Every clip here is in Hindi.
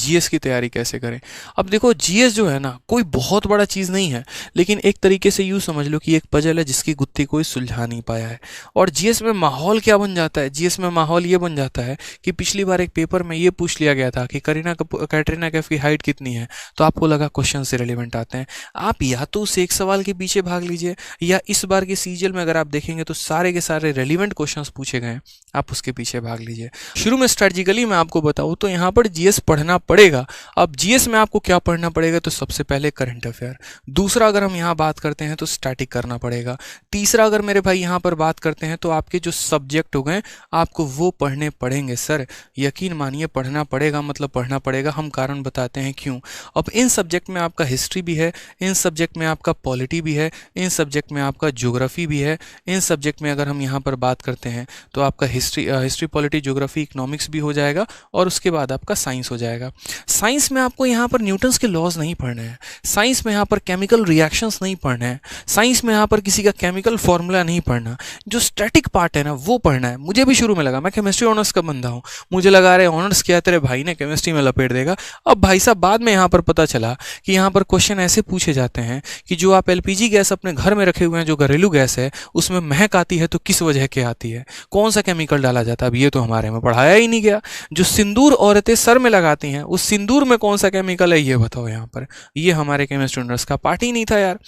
जीएस की तैयारी कैसे करें। अब देखो जीएस जो है ना कोई बहुत बड़ा चीज़ नहीं है, लेकिन एक तरीके से यूँ समझ लो कि एक पजल है जिसकी गुत्थी कोई सुलझा नहीं पाया है। और जीएस में माहौल क्या बन जाता है, जीएस में माहौल ये बन जाता है कि पिछली बार एक पेपर में ये पूछ लिया गया था कि कैटरीना कैफ की हाइट कितनी है, तो आपको लगा क्वेश्चन से रिलेवेंट आते हैं। आप या तो उस एक सवाल के पीछे भाग लीजिए, या इस बार के सीजीएल में अगर आप देखेंगे तो सारे के सारे रेलिवेंट क्वेश्चंस पूछे गए हैं, आप उसके पीछे भाग लीजिए। शुरू में स्ट्रेटजिकली मैं आपको बताऊं तो यहाँ पर जीएस पढ़ना पड़ेगा। अब जीएस में आपको क्या पढ़ना पड़ेगा, तो सबसे पहले करंट अफेयर, दूसरा अगर हम यहाँ बात करते हैं तो स्टैटिक करना पड़ेगा, तीसरा अगर मेरे भाई यहाँ पर बात करते हैं तो आपके जो सब्जेक्ट हो गए आपको वो पढ़ने पड़ेंगे। सर यकीन मानिए पढ़ना पड़ेगा, मतलब पढ़ना पड़ेगा। हम कारण बताते हैं क्यों। अब इन सब्जेक्ट में आपका हिस्ट्री भी है, इन सब्जेक्ट में आपका पॉलिटी भी है, इन सब्जेक्ट में आपका ज्योग्राफी भी है, इन सब्जेक्ट में अगर हम यहाँ पर बात करते हैं तो आपका हिस्ट्री पॉलिटी ज्योग्राफी इकोनॉमिक्स भी हो जाएगा, और उसके बाद आपका साइंस हो जाएगा। साइंस में आपको यहाँ पर न्यूटन्स के लॉज नहीं पढ़ने हैं, साइंस में यहाँ पर केमिकल रिएक्शंस नहीं पढ़ने हैं, साइंस में यहाँ पर किसी का केमिकल फॉर्मूला नहीं पढ़ना। जो स्टैटिक पार्ट है ना वो पढ़ना है। मुझे भी शुरू में लगा, मैं केमिस्ट्री ऑनर्स का बंदा हूँ, मुझे लगा रहे ऑनर्स किया तेरे भाई ने केमिस्ट्री में लपेट देगा। अब भाई साहब बाद में यहाँ पर पता चला कि यहाँ पर क्वेश्चन ऐसे पूछे जाते हैं कि जो आप एलपीजी गैस अपने घर में रखे हुए हैं, जो घरेलू गैस है, उसमें महक आती है तो किस वजह के आती है, कौन सा केमिकल डाला जाता है। अब ये तो हमारे में पढ़ाया ही नहीं गया। जो सिंदूर औरतें सर में लगाती हैं उस सिंदूर में कौन सा केमिकल है ये बताओ यहाँ पर। ये हमारे केमिस्ट्री ऑनर्स का पार्ट ही नहीं था यार।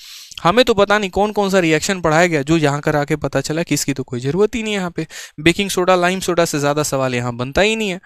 हमें तो पता नहीं कौन कौन सा रिएक्शन पढ़ाया गया, जो यहाँ कर आके पता चला कि इसकी तो कोई ज़रूरत ही नहीं है। यहाँ पे बेकिंग सोडा लाइम सोडा से ज़्यादा सवाल यहाँ बनता ही नहीं है।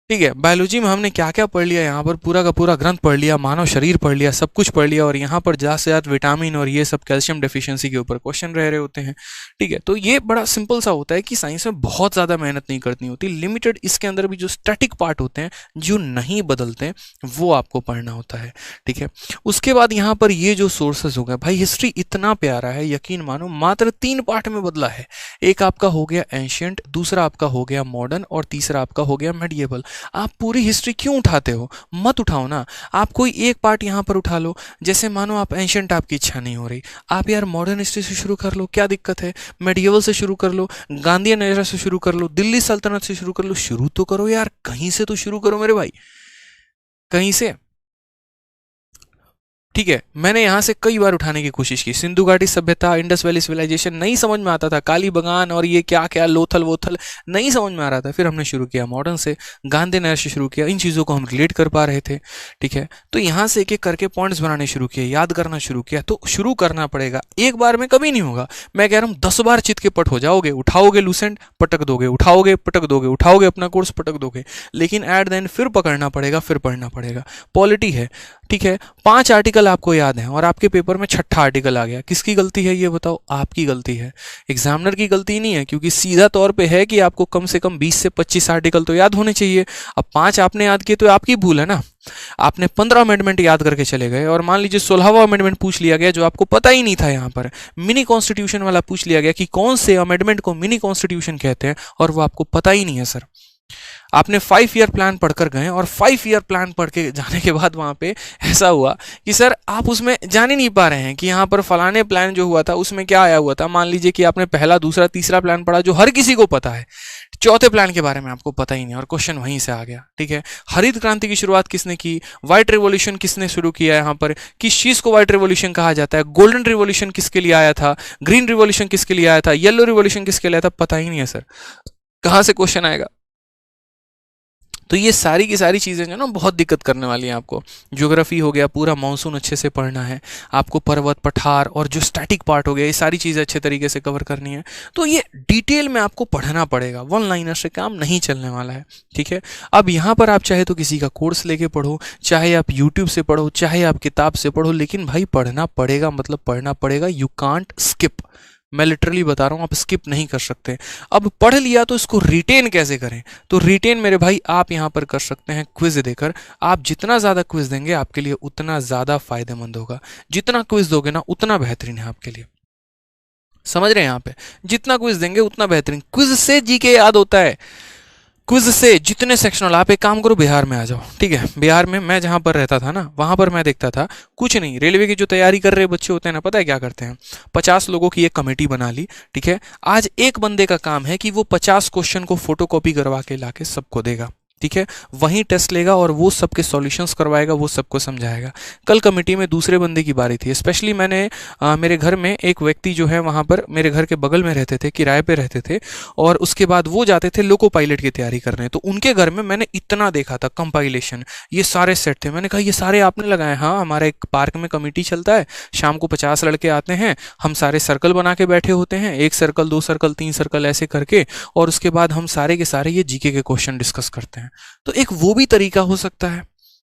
ठीक है, बायोलॉजी में हमने क्या क्या पढ़ लिया, यहाँ पर पूरा का पूरा ग्रंथ पढ़ लिया, मानव शरीर पढ़ लिया, सब कुछ पढ़ लिया, और यहाँ पर ज़्यादा से ज़्यादा विटामिन और ये सब कैल्शियम डेफिशिएंसी के ऊपर क्वेश्चन रह रहे होते हैं। ठीक है, तो ये बड़ा सिंपल सा होता है कि साइंस में बहुत ज़्यादा मेहनत नहीं करनी होती, लिमिटेड इसके अंदर भी जो स्टैटिक पार्ट होते हैं जो नहीं बदलते वो आपको पढ़ना होता है। ठीक है, उसके बाद यहाँ पर ये जो सोर्सेज हो गए भाई, हिस्ट्री इतना प्यारा है, यकीन मानो मात्र 3 पार्ट में बदला है। एक आपका हो गया एंशियंट, दूसरा आपका हो गया मॉडर्न, और तीसरा आपका हो गया मेडिएवल। आप पूरी हिस्ट्री क्यों उठाते हो, मत उठाओ ना। आप कोई एक पार्ट यहाँ पर उठा लो, जैसे मानो आप एंशियंट आपकी इच्छा नहीं हो रही, आप यार मॉडर्न हिस्ट्री से शुरू कर लो, क्या दिक्कत है। मेडिएवल से शुरू कर लो, गांधीयन एरा से शुरू कर लो, दिल्ली सल्तनत से शुरू कर लो। शुरू तो करो यार, कहीं से तो शुरू करो मेरे भाई, कहीं से। ठीक है, मैंने यहाँ से कई बार उठाने की कोशिश की, सिंधु घाटी सभ्यता, इंडस वैली सिविलाइजेशन नहीं समझ में आता था, काली बगान और ये क्या क्या लोथल वोथल नहीं समझ में आ रहा था। फिर हमने शुरू किया मॉडर्न से, गांधी नगर से शुरू किया, इन चीज़ों को हम रिलेट कर पा रहे थे। ठीक है, तो यहाँ से एक एक करके पॉइंट्स बनाने शुरू किए, याद करना शुरू किया। तो शुरू करना पड़ेगा, एक बार में कभी नहीं होगा। मैं कह रहा हूँ 10 बार चित के पट हो जाओगे, उठाओगे लूसेंट पटक दोगे, उठाओगे पटक दोगे, उठाओगे अपना कोर्स पटक दोगे, लेकिन एट द एंड फिर पकड़ना पड़ेगा, फिर पढ़ना पड़ेगा। पॉलिटी है, ठीक है, 5 आर्टिकल आपको याद है और आपके पेपर में 6ठा आर्टिकल आ गया, किसकी गलती है ये बताओ। आपकी गलती है, एग्जामिनर की गलती नहीं है, क्योंकि सीधा तौर पे है कि आपको कम से कम 20 से 25 आर्टिकल तो याद होने चाहिए। अब 5 आपने याद किए तो आपकी भूल है ना। आपने 15 अमेंडमेंट याद करके चले गए, और मान लीजिए 16वां अमेंडमेंट पूछ लिया गया जो आपको पता ही नहीं था। यहाँ पर मिनी कॉन्स्टिट्यूशन वाला पूछ लिया गया कि कौन से अमेंडमेंट को मिनी कॉन्स्टिट्यूशन कहते हैं, और वो आपको पता ही नहीं है। सर आपने 5 ईयर प्लान पढ़कर गए, और 5 ईयर प्लान पढ़ के जाने के बाद वहाँ पे ऐसा हुआ कि सर आप उसमें जान ही नहीं पा रहे हैं कि यहाँ पर फलाने प्लान जो हुआ था उसमें क्या आया हुआ था। मान लीजिए कि आपने पहला दूसरा तीसरा प्लान पढ़ा जो हर किसी को पता है, चौथे प्लान के बारे में आपको पता ही नहीं, और क्वेश्चन वहीं से आ गया। ठीक है, हरित क्रांति की शुरुआत किसने की, व्हाइट रिवॉल्यूशन किसने शुरू किया, यहाँ पर किस चीज को व्हाइट रिवॉल्यूशन कहा जाता है, गोल्डन रिवॉल्यूशन किसके लिए आया था, ग्रीन रिवॉल्यूशन किसके लिए आया था, येलो रिवॉल्यूशन किसके लिए आया था, पता ही नहीं है। सर कहाँ से क्वेश्चन आएगा। तो ये सारी की सारी चीज़ें जो ना बहुत दिक्कत करने वाली हैं आपको। ज्योग्राफी हो गया, पूरा मानसून अच्छे से पढ़ना है आपको, पर्वत पठार और जो स्टैटिक पार्ट हो गया, ये सारी चीज़ें अच्छे तरीके से कवर करनी है। तो ये डिटेल में आपको पढ़ना पड़ेगा, वन लाइनर से काम नहीं चलने वाला है। ठीक है, अब यहाँ पर आप चाहे तो किसी का कोर्स लेके पढ़ो, चाहे आप यूट्यूब से पढ़ो, चाहे आप किताब से पढ़ो, लेकिन भाई पढ़ना पड़ेगा, मतलब पढ़ना पड़ेगा। यू कांट स्किप, मैं लिटरली बता रहा हूँ, आप स्किप नहीं कर सकते। अब पढ़ लिया तो इसको रिटेन कैसे करें, तो रिटेन मेरे भाई आप यहाँ पर कर सकते हैं क्विज देकर। आप जितना ज़्यादा क्विज देंगे आपके लिए उतना ज़्यादा फायदेमंद होगा, जितना क्विज दोगे ना उतना बेहतरीन है आपके लिए। समझ रहे हैं, यहाँ पे जितना क्विज देंगे उतना बेहतरीन। क्विज से जीके याद होता है, क्विज से जितने सेक्शनल। आप एक काम करो, बिहार में आ जाओ। ठीक है, बिहार में मैं जहाँ पर रहता था ना, वहाँ पर मैं देखता था कुछ नहीं, रेलवे की जो तैयारी कर रहे बच्चे होते हैं ना, पता है क्या करते हैं, 50 लोगों की एक कमेटी बना ली। ठीक है, आज एक बंदे का काम है कि वो 50 क्वेश्चन को फोटोकॉपी करवा के लाके सबको देगा। ठीक है, वहीं टेस्ट लेगा और वो सबके सॉल्यूशंस करवाएगा, वो सबको समझाएगा। कल कमेटी में दूसरे बंदे की बारी थी। स्पेशली मैंने मेरे घर में एक व्यक्ति जो है वहाँ पर मेरे घर के बगल में रहते थे, किराए पे रहते थे, और उसके बाद वो जाते थे लोको पायलट की तैयारी करने। तो उनके घर में मैंने इतना देखा था कंपाइलेशन, ये सारे सेट थे। मैंने कहा ये सारे आपने लगाए? हाँ, हमारा एक पार्क में कमेटी चलता है, शाम को 50 लड़के आते हैं, हम सारे सर्कल बना के बैठे होते हैं, 1 सर्कल 2 सर्कल 3 सर्कल ऐसे करके, और उसके बाद हम सारे के सारे ये जीके के क्वेश्चन डिस्कस करते हैं। तो एक वो भी तरीका हो सकता है।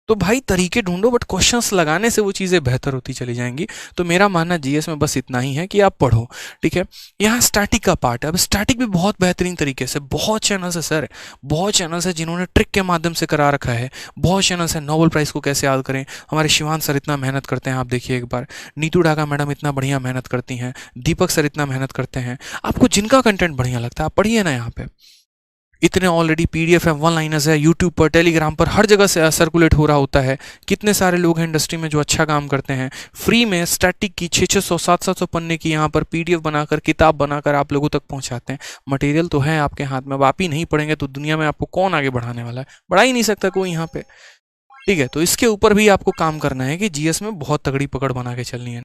तो भाई तरीके ढूंढो, बट क्वेश्चंस लगाने से वो चीज़ें बेहतर होती चली जाएंगी। तो मेरा मानना जीएस में बस इतना ही है कि आप पढ़ो, ठीक है। यहाँ स्टैटिक का पार्ट है। अब स्टैटिक भी बहुत बेहतरीन तरीके से, बहुत चैनल्स है सर, बहुत चैनल्स है जिन्होंने ट्रिक के माध्यम से करा रखा है। बहुत चैनल्स है, नोबेल प्राइज़ को कैसे याद करें, हमारे शिवान सर इतना मेहनत करते हैं, आप देखिए एक बार। नीतू ढाका मैडम इतना बढ़िया मेहनत करती हैं, दीपक सर इतना मेहनत करते हैं। आपको जिनका कंटेंट बढ़िया लगता है आप पढ़िए ना। यहाँ पे इतने ऑलरेडी पीडीएफ है, वन लाइनर्स है, यूट्यूब पर, टेलीग्राम पर, हर जगह से सर्कुलेट हो रहा होता है। कितने सारे लोग हैं इंडस्ट्री में जो अच्छा काम करते हैं। फ्री में स्टैटिक की 600 700 पन्ने की यहाँ पर पीडीएफ बनाकर, किताब बनाकर आप लोगों तक पहुँचाते हैं। मटेरियल तो है आपके हाथ में, अब आप ही नहीं पढ़ेंगे तो दुनिया में आपको कौन आगे बढ़ाने वाला है? बढ़ा ही नहीं सकता कोई यहाँ पे, ठीक है। तो इसके ऊपर भी आपको काम करना है कि जीएस में बहुत तगड़ी पकड़ बना के चलनी है।